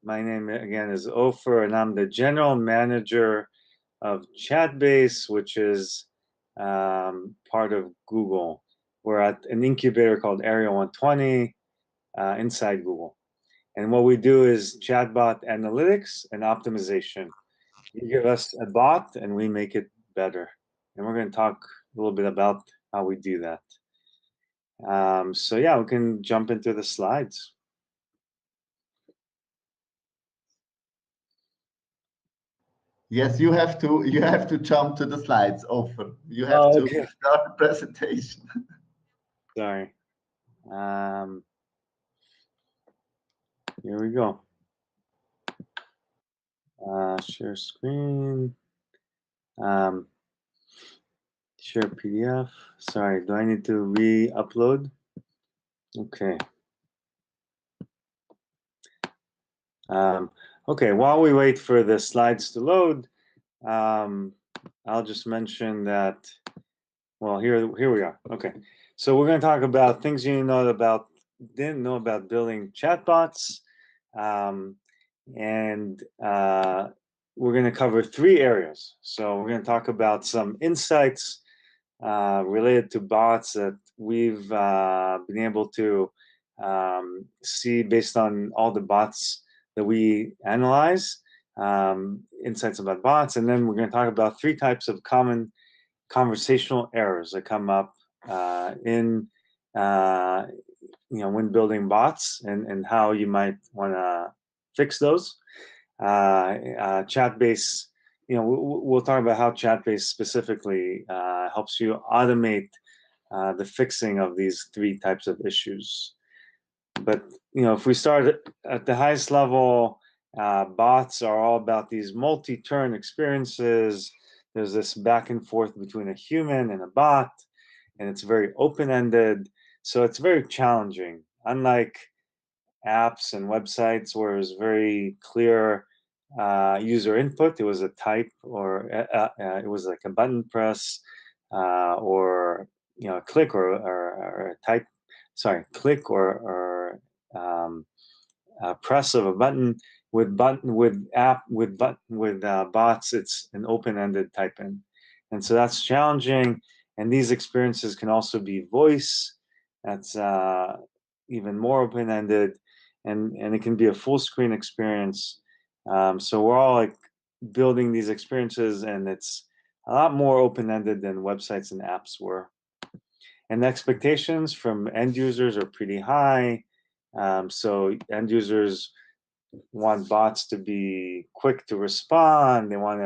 My name again is Ofer, and I'm the general manager of Chatbase, which is part of Google. We're at an incubator called Area 120 inside Google. And what we do is chatbot analytics and optimization. You give us a bot and we make it better. And we're going to talk a little bit about how we do that. So yeah, we can jump into the slides. Yes, you have to jump to the slides, Offer. You have Oh, to okay. start the presentation. Sorry. Here we go. Share screen. Um, share PDF. Sorry, do I need to re-upload? Okay. Okay, while we wait for the slides to load, I'll just mention that, well, here we are. Okay, so we're going to talk about things you didn't know about building chatbots, and we're going to cover three areas. So we're going to talk about some insights related to bots that we've been able to see based on all the bots that we analyze, insights about bots. And then we're going to talk about three types of common conversational errors that come up in when building bots, and how you might want to fix those. Chat-based, we'll talk about how chat-based specifically helps you automate the fixing of these three types of issues. But if we start at the highest level, bots are all about these multi-turn experiences. There's this back and forth between a human and a bot, and it's very open-ended. So it's very challenging. Unlike apps and websites where it's very clear user input, it was a type, or it was like a button press, or a click, or a type. Sorry, click or press of a button. With bots, it's an open-ended type in, and so that's challenging. And these experiences can also be voice. That's even more open-ended, and it can be a full screen experience. So we're all like building these experiences, and it's a lot more open-ended than websites and apps were. And the expectations from end users are pretty high. So end users want bots to be quick to respond. They want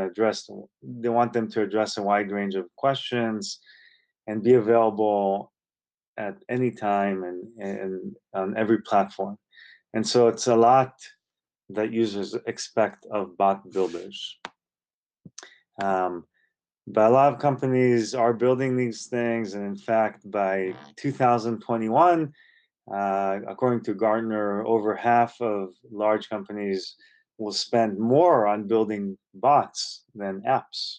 them to address a wide range of questions and be available at any time and on every platform. And so it's a lot that users expect of bot builders. But a lot of companies are building these things, and in fact, by 2021, according to Gartner, over half of large companies will spend more on building bots than apps.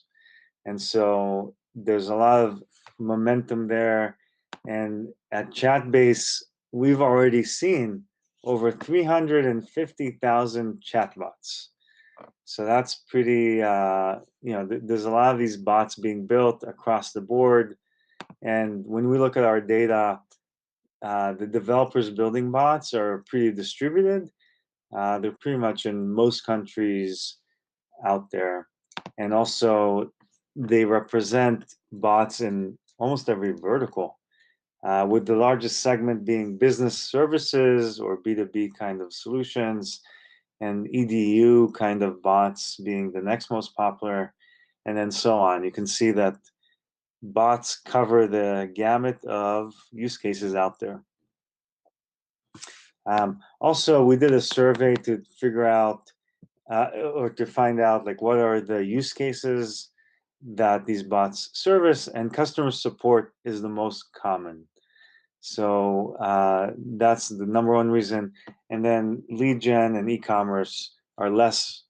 And so there's a lot of momentum there. And at Chatbase, we've already seen over 350,000 chatbots. So that's pretty, there's a lot of these bots being built across the board. And when we look at our data, the developers building bots are pretty distributed. They're pretty much in most countries out there. And also, they represent bots in almost every vertical, with the largest segment being business services or B2B kind of solutions, and EDU kind of bots being the next most popular, and then so on. You can see that bots cover the gamut of use cases out there. Also, we did a survey to figure out or to find out like what are the use cases that these bots service, and customer support is the most common. So that's the number one reason. And then lead gen and e-commerce are less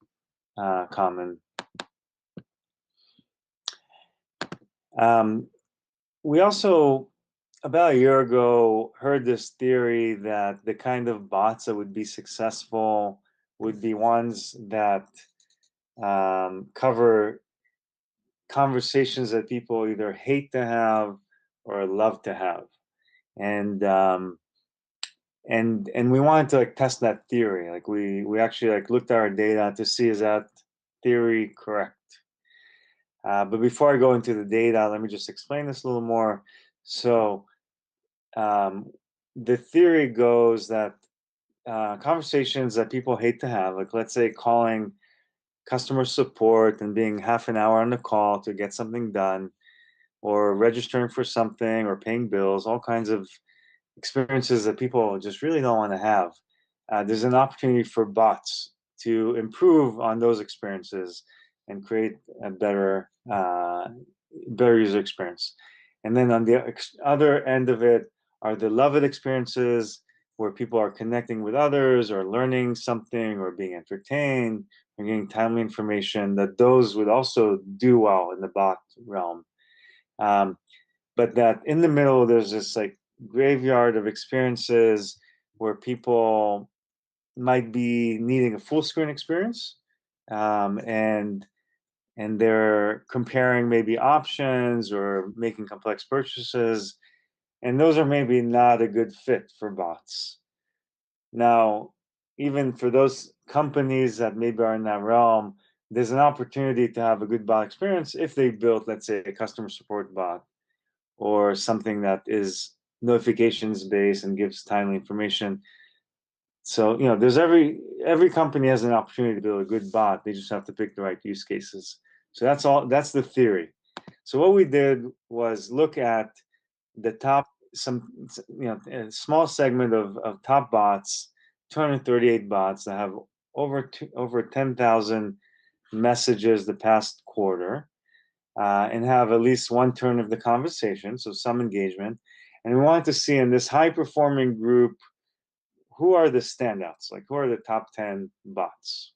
common. We also, about a year ago, heard this theory that the kind of bots that would be successful would be ones that cover conversations that people either hate to have or love to have, and and we wanted to like test that theory. Like we actually like looked at our data to see, is that theory correct. But before I go into the data, let me just explain this a little more. So the theory goes that conversations that people hate to have, like let's say calling customer support and being half an hour on the call to get something done, or registering for something, or paying bills, all kinds of experiences that people just really don't want to have. There's an opportunity for bots to improve on those experiences and create a better user experience. And then on the other end of it are the love it experiences, where people are connecting with others or learning something or being entertained or getting timely information, that those would also do well in the bot realm. Um, but that in the middle, there's this like graveyard of experiences where people might be needing a full screen experience, um, and and they're comparing maybe options or making complex purchases, and those are maybe not a good fit for bots. Now, even for those companies that maybe are in that realm, there's an opportunity to have a good bot experience if they built, let's say, a customer support bot or something that is notifications based and gives timely information. So there's every company has an opportunity to build a good bot. They just have to pick the right use cases. So that's the theory. So what we did was look at the top, a small segment of top bots, 238 bots that have over 10,000 messages the past quarter, and have at least one turn of the conversation, so some engagement. And we wanted to see in this high performing group, who are the standouts, like who are the top 10 bots.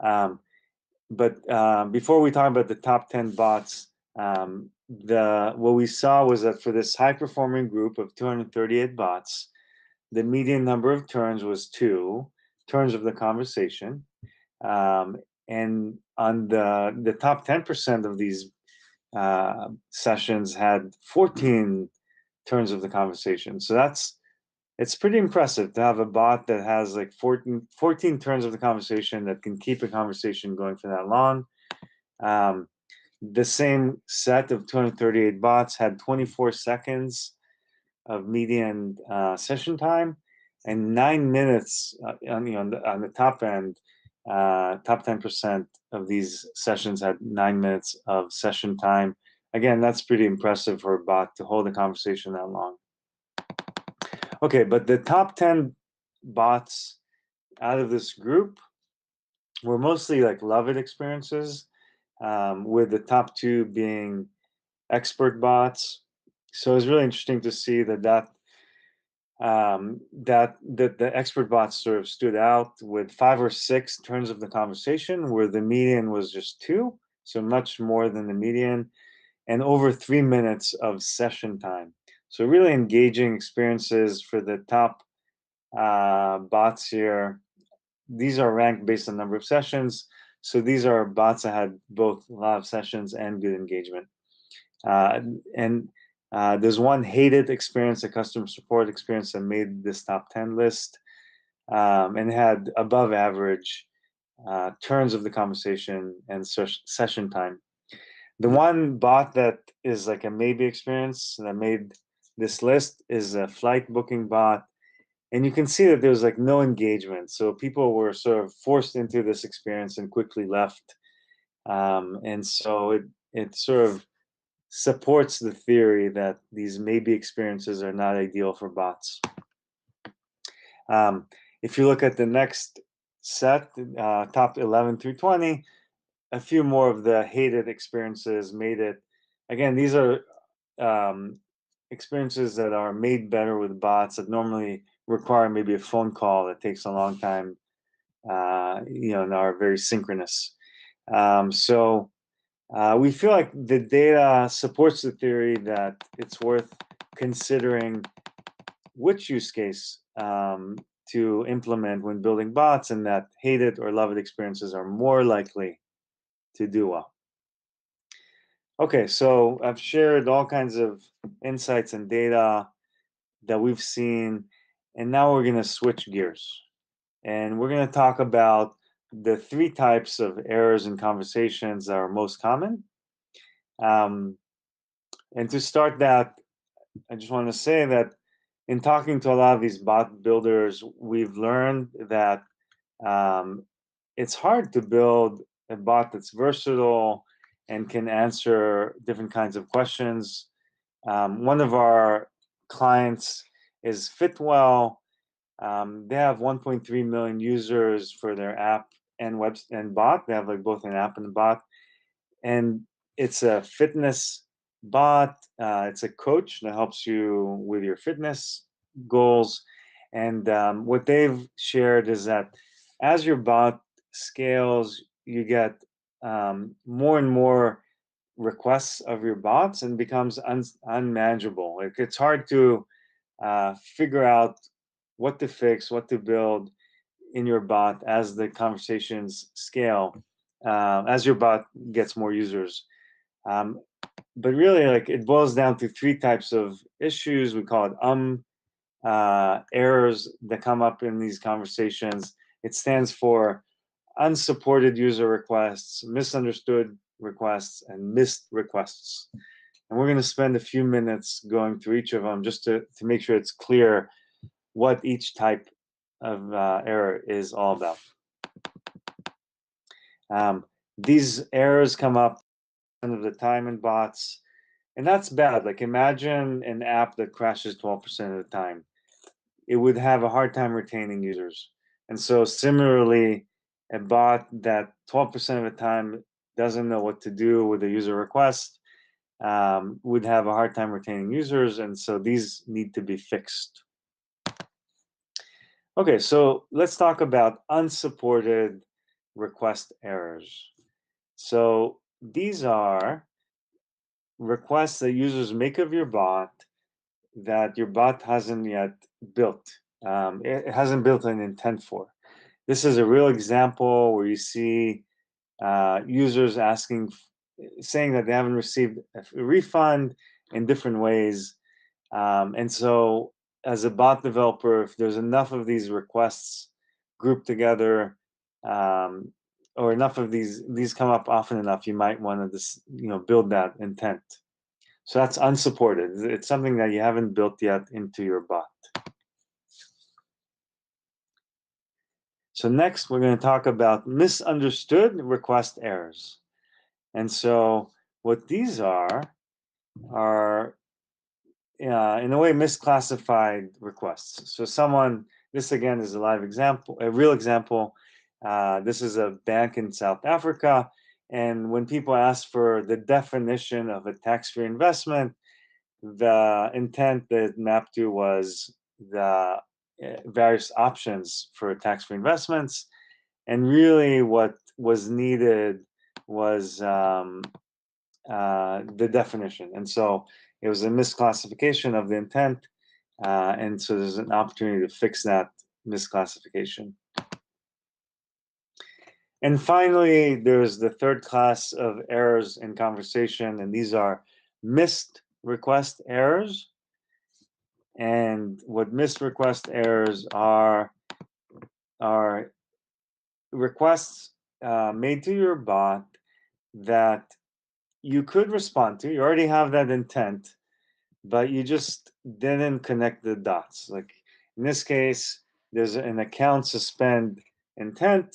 But before we talk about the top 10 bots, what we saw was that for this high performing group of 238 bots, the median number of turns was 2 turns of the conversation. And on the top 10% of these sessions had 14 turns of the conversation. So it's pretty impressive to have a bot that has like 14 turns of the conversation, that can keep a conversation going for that long. The same set of 238 bots had 24 seconds of median session time, and 9 minutes on the top end. Top 10% of these sessions had 9 minutes of session time. Again, that's pretty impressive for a bot to hold a conversation that long. Okay, but the top 10 bots out of this group were mostly like love it experiences, with the top 2 being expert bots. So it was really interesting to see that the expert bots sort of stood out with 5 or 6 turns of the conversation, where the median was just 2, so much more than the median, and over 3 minutes of session time. So really engaging experiences for the top bots here. These are ranked based on number of sessions. So these are bots that had both a lot of sessions and good engagement. And there's one hated experience, a customer support experience, that made this top 10 list, and had above average turns of the conversation and session time. The one bot that is like a maybe experience that made this list is a flight booking bot. And you can see that there's like no engagement. So people were sort of forced into this experience and quickly left. And so it sort of supports the theory that these maybe experiences are not ideal for bots. If you look at the next set, top 11 through 20, a few more of the hated experiences made it. Again, these are experiences that are made better with bots that normally require maybe a phone call that takes a long time, and are very synchronous. So we feel like the data supports the theory that it's worth considering which use case to implement when building bots, and that hate it or love it experiences are more likely to do well. Okay, so I've shared all kinds of insights and data that we've seen, and now we're going to switch gears. And we're going to talk about the 3 types of errors in conversations that are most common. And to start that, I just want to say that in talking to a lot of these bot builders, we've learned that it's hard to build a bot that's versatile and can answer different kinds of questions. One of our clients is Fitwell. They have 1.3 million users for their app and web and bot. They have like both an app and a bot, and it's a fitness bot. It's a coach that helps you with your fitness goals. And what they've shared is that as your bot scales, you get more and more requests of your bots and becomes unmanageable. Like it's hard to figure out what to fix, what to build in your bot as the conversations scale, as your bot gets more users. Um, but really, like it boils down to 3 types of issues. We call it errors that come up in these conversations. It stands for unsupported user requests, misunderstood requests, and missed requests. And we're going to spend a few minutes going through each of them just to make sure it's clear what each type of error is all about. These errors come up of the time in bots, and that's bad. Like imagine an app that crashes 12% of the time. It would have a hard time retaining users. And so similarly, a bot that 12% of the time doesn't know what to do with a user request would have a hard time retaining users, and so these need to be fixed. Okay, so let's talk about unsupported request errors. So these are requests that users make of your bot that your bot hasn't yet built. It hasn't built an intent for. This is a real example where you see users saying that they haven't received a refund in different ways. And so, as a bot developer, if there's enough of these requests grouped together, or enough of these come up often enough, you might want to build that intent. So that's unsupported. It's something that you haven't built yet into your bot. So next, we're going to talk about misunderstood request errors. And so what these are in a way misclassified requests. So this again is a live example, a real example. This is a bank in South Africa. And when people ask for the definition of a tax-free investment, the intent that it mapped to was the various options for tax-free investments. And really what was needed was the definition. And so it was a misclassification of the intent. And so there's an opportunity to fix that misclassification. And finally, there's the 3rd class of errors in conversation, and these are missed request errors. And what missed request errors are requests made to your bot that you could respond to. You already have that intent, but you just didn't connect the dots. Like in this case, there's an account suspend intent,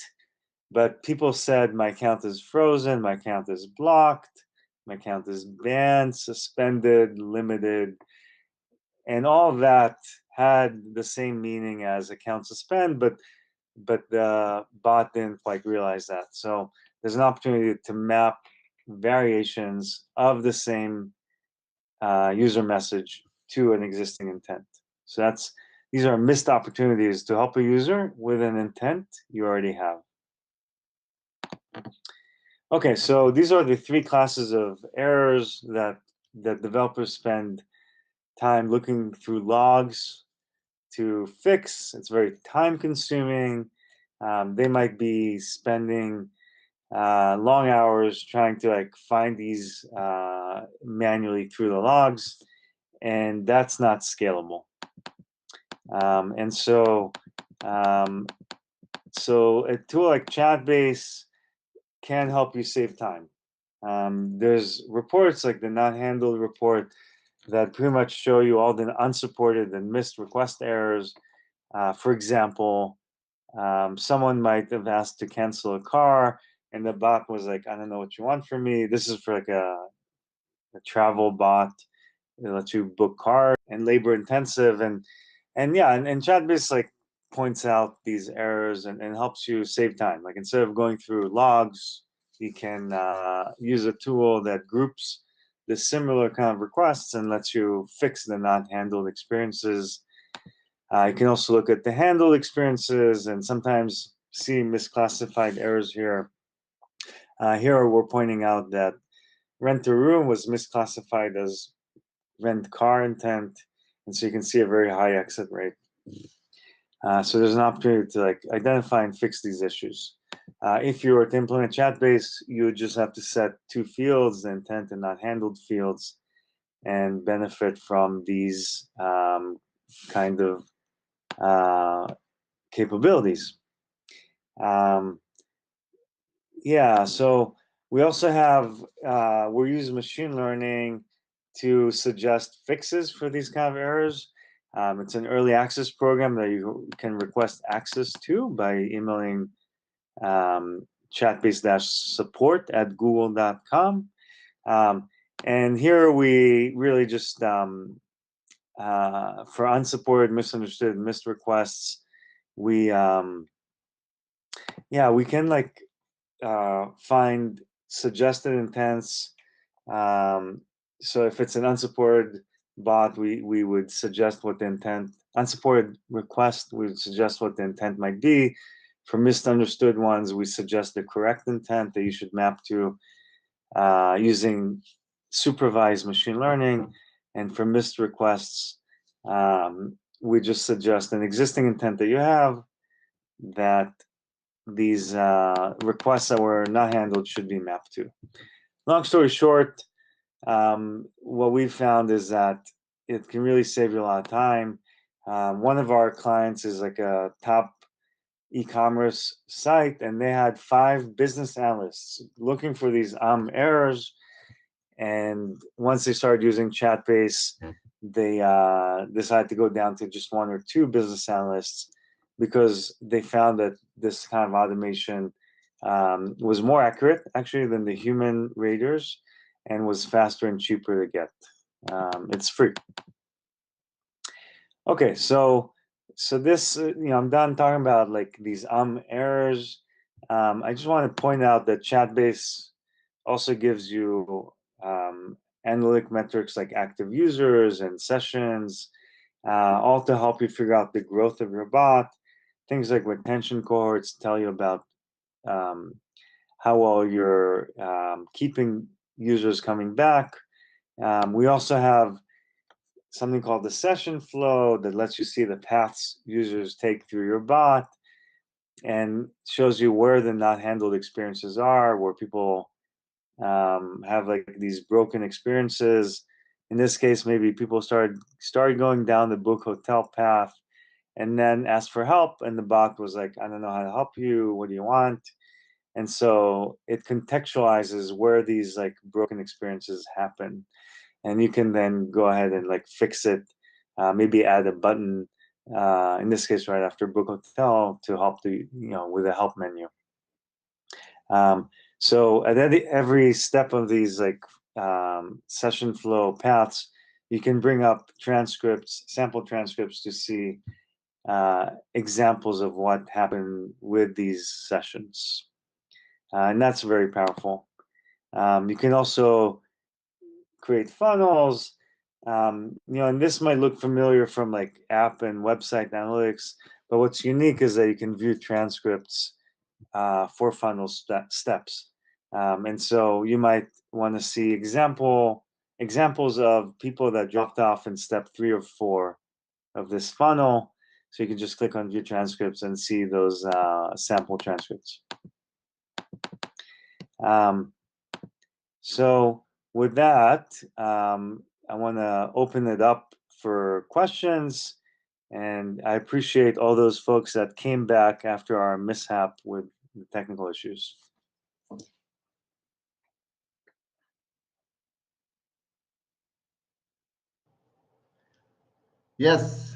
but people said my account is frozen, my account is blocked, my account is banned, suspended, limited, and all of that had the same meaning as account suspend, but the bot didn't quite realize that. So there's an opportunity to map variations of the same user message to an existing intent. So these are missed opportunities to help a user with an intent you already have. Okay, so these are the 3 classes of errors that developers spend time looking through logs to fix. It's very time consuming. They might be spending long hours trying to like find these manually through the logs, and that's not scalable. And so, so a tool like Chatbase can help you save time. There's reports like the not handled report that pretty much show you all the unsupported and missed request errors. For example, someone might have asked to cancel a car, and the bot was like, "I don't know what you want from me." This is for like a travel bot. It lets you book cars and labor intensive, and yeah, and Chatbase like points out these errors and helps you save time. Like instead of going through logs, you can use a tool that groups the similar kind of requests and lets you fix the not handled experiences. You can also look at the handled experiences and sometimes see misclassified errors here. Here we're pointing out that rent a room was misclassified as rent car intent, and so you can see a very high exit rate. So there's an opportunity to like identify and fix these issues. If you were to implement Chatbase, you would just have to set two fields, the intent and not handled fields, and benefit from these kind of capabilities. Yeah, so we also have, we're using machine learning to suggest fixes for these kind of errors. It's an early access program that you can request access to by emailing chatbase-support@google.com. And here we really just, for unsupported, misunderstood, missed requests, we, yeah, we can like find suggested intents. So if it's an unsupported bot, we would suggest what the intent, unsupported request, we would suggest what the intent might be. For misunderstood ones, we suggest the correct intent that you should map to using supervised machine learning. And for missed requests, we just suggest an existing intent that you have that these requests that were not handled should be mapped to. Long story short, what we've found is that it can really save you a lot of time. One of our clients is like a top e-commerce site, and they had 5 business analysts looking for these errors. And once they started using Chatbase, they decided to go down to just 1 or 2 business analysts because they found that this kind of automation was more accurate actually than the human raters and was faster and cheaper to get. It's free. Okay, so this, I'm done talking about like these errors. I just want to point out that Chatbase also gives you analytic metrics like active users and sessions, all to help you figure out the growth of your bot. Things like retention cohorts tell you about how well you're keeping users coming back. We also have something called the session flow that lets you see the paths users take through your bot and shows you where the not handled experiences are, where people have like these broken experiences. In this case, maybe people started going down the book hotel path and then asked for help, and the bot was like, "I don't know how to help you. What do you want?" And so it contextualizes where these like broken experiences happen, and you can then go ahead and like fix it. Maybe add a button. In this case, right after book hotel to help the with a help menu. So at every step of these like session flow paths, you can bring up transcripts, sample transcripts to see examples of what happened with these sessions. And that's very powerful. You can also create funnels, and this might look familiar from like app and website analytics, but what's unique is that you can view transcripts for funnel steps. And so you might want to see examples of people that dropped off in step 3 or 4 of this funnel. So you can just click on view transcripts and see those sample transcripts. So with that, I want to open it up for questions, and I appreciate all those folks that came back after our mishap with the technical issues. Yes.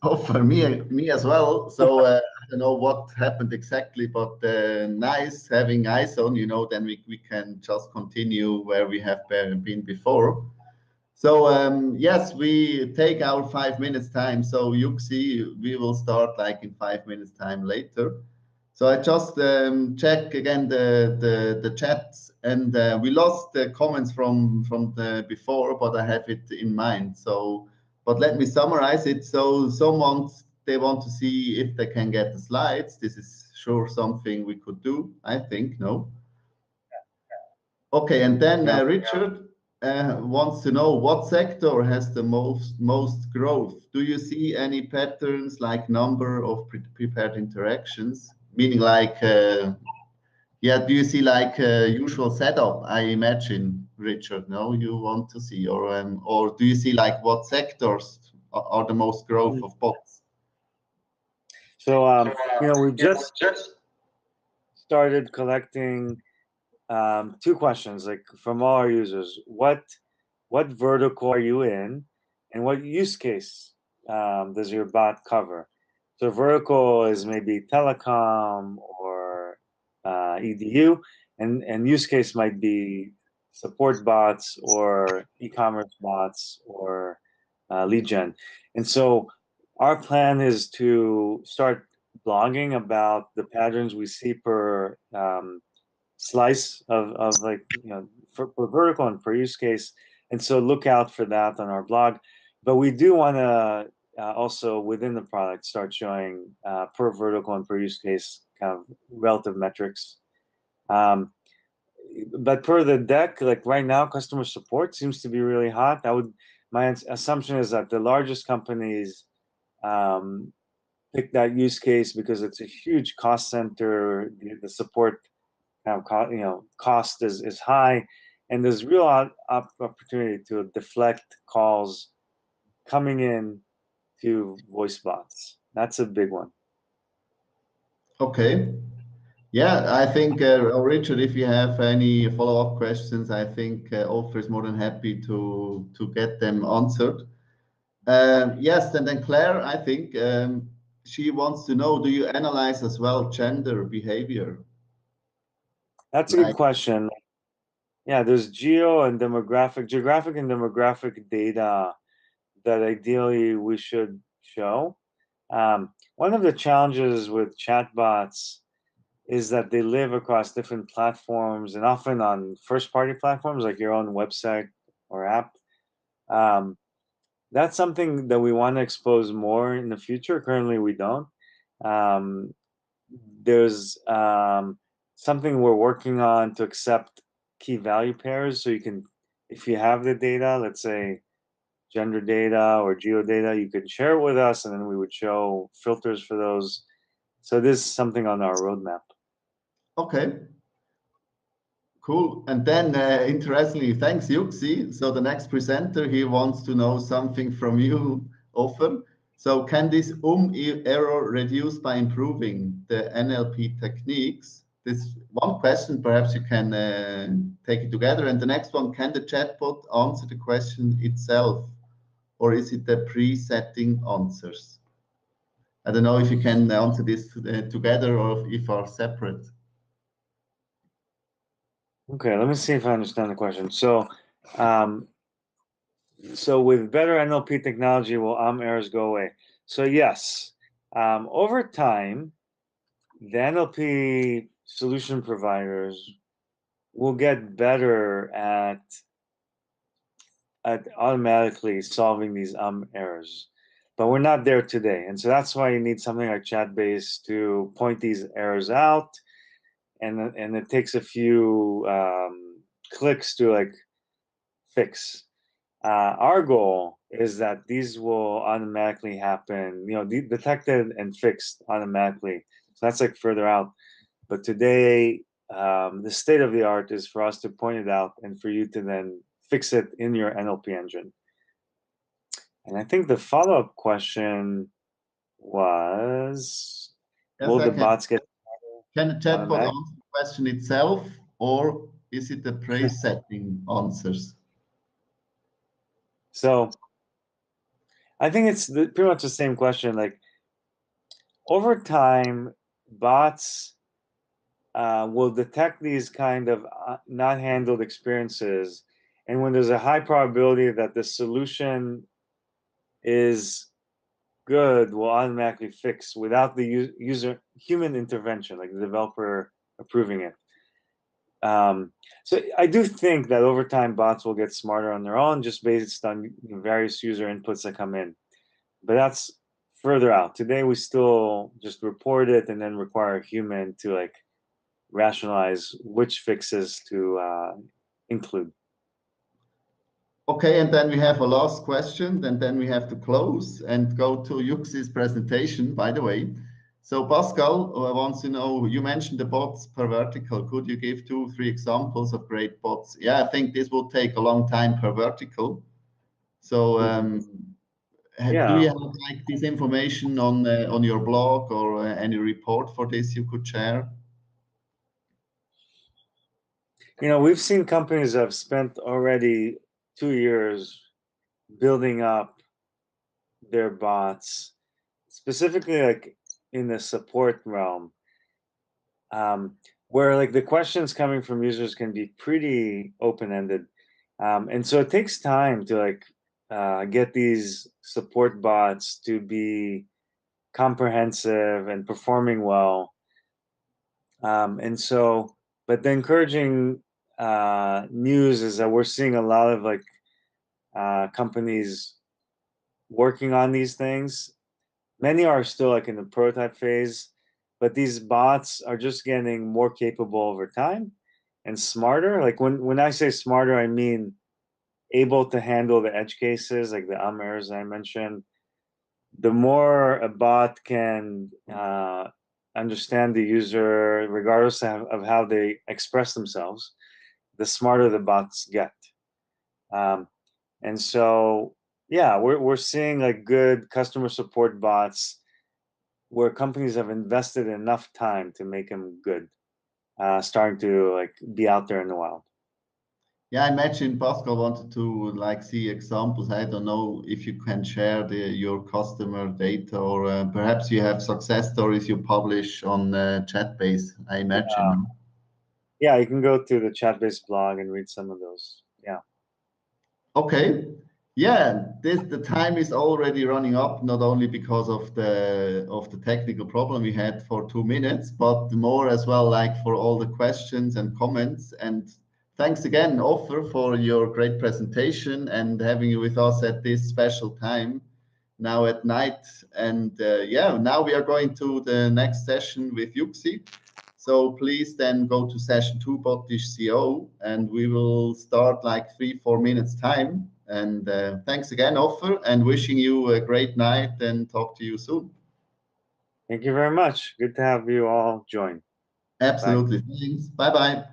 Oh, for me as well. So I don't know what happened exactly, but nice having eyes on, then we can just continue where we have been before. So yes, we take our 5 minutes time. So Yuxi, we will start like in 5 minutes time later. So I just check again the chats, and we lost the comments from the before, but I have it in mind. So, but let me summarize it. So someone, they want to see if they can get the slides. This is sure something we could do, I think. No. Okay, and then Richard wants to know what sector has the most growth. Do you see any patterns like number of prepared interactions? Meaning like, yeah, do you see like usual setup? I imagine, Richard. No, you want to see, or do you see like what sectors are the most growth of bots? So we just started collecting two questions, like from all our users. What vertical are you in, and what use case does your bot cover? So vertical is maybe telecom or EDU, and use case might be support bots or e-commerce bots or lead gen. And so our plan is to start blogging about the patterns we see per slice of like for vertical and for use case, and so look out for that on our blog. But we do want to also within the product start showing per vertical and per use case kind of relative metrics. But per the deck, like right now, customer support seems to be really hot. My assumption is that the largest companies um, pick that use case because it's a huge cost center. The support cost is high, and there's real opportunity to deflect calls coming in to voice bots. That's a big one. Okay. Yeah, I think, Richard, if you have any follow-up questions, I think Ofer is more than happy to get them answered. Yes, and then Claire, I think she wants to know, do you analyze as well gender behavior? That's a good question. Yeah, there's geographic and demographic data that ideally we should show. One of the challenges with chatbots is that they live across different platforms and often on first-party platforms like your own website or app. That's something that we want to expose more in the future. Currently, we don't. Um, there's something we're working on to accept key value pairs, so you can, if you have the data, let's say gender data or geo data, you could share it with us, and then we would show filters for those. So this is something on our roadmap. Okay, cool. And then interestingly, thanks, Yuxi. So the next presenter, he wants to know something from you, Ofer. So can this error reduce by improving the NLP techniques? This one question, perhaps you can take it together. And the next one, can the chatbot answer the question itself, or is it the pre-setting answers? I don't know if you can answer this together or if are separate. Okay, let me see if I understand the question. So with better NLP technology, will errors go away? So yes, over time, the NLP solution providers will get better at automatically solving these errors, but we're not there today, and so that's why you need something like Chatbase to point these errors out, and it takes a few clicks to like fix. Our goal is that these will automatically happen, detected and fixed automatically. So that's like further out. But today, the state of the art is for us to point it out and for you to then fix it in your NLP engine. And I think the follow-up question was, Yes, will I the can. bots get Can the chatbot automatic? answer the question itself, or is it the pre-setting answers? So I think it's pretty much the same question. Like over time, bots will detect these kind of not handled experiences, and when there's a high probability that the solution is good, will automatically fix without the user human intervention, like the developer approving it. So I do think that over time bots will get smarter on their own just based on various user inputs that come in. But that's further out. Today we still just report it and then require a human to like rationalize which fixes to include. Okay, and then we have a last question, and then we have to close and go to Yuxi's presentation, by the way. So Pascal wants to know, you mentioned the bots per vertical. Could you give 2, 3 examples of great bots? Yeah, I think this will take a long time per vertical. So do you Yeah, have like this information on your blog or any report for this you could share? we've seen companies that have spent already 2 years building up their bots, specifically like in the support realm, where like the questions coming from users can be pretty open-ended. And so it takes time to like get these support bots to be comprehensive and performing well. And so, but the encouraging news is that we're seeing a lot of like companies working on these things. Many are still like in the prototype phase, but these bots are just getting more capable over time and smarter. Like when I say smarter, I mean able to handle the edge cases, like the errors I mentioned. The more a bot can understand the user, regardless of how they express themselves, the smarter the bots get. Um, and so, yeah, we're seeing like good customer support bots where companies have invested enough time to make them good, starting to like be out there in the wild. Yeah, I imagine Pascal wanted to like see examples. I don't know if you can share your customer data or perhaps you have success stories you publish on Chatbase, I imagine. Yeah, you can go to the chat-based blog and read some of those. Yeah. Okay. Yeah, the time is already running up, not only because of the technical problem we had for 2 minutes, but more as well, like for all the questions and comments. And thanks again, Ofer, for your great presentation and having you with us at this special time now at night. And yeah, now we are going to the next session with Yuxi. So please then go to session 2, bottish CO, and we will start like 3, 4 minutes time. And thanks again, Ofer, and wishing you a great night and talk to you soon. Thank you very much. Good to have you all join. Bye. Absolutely. Thanks. Bye bye.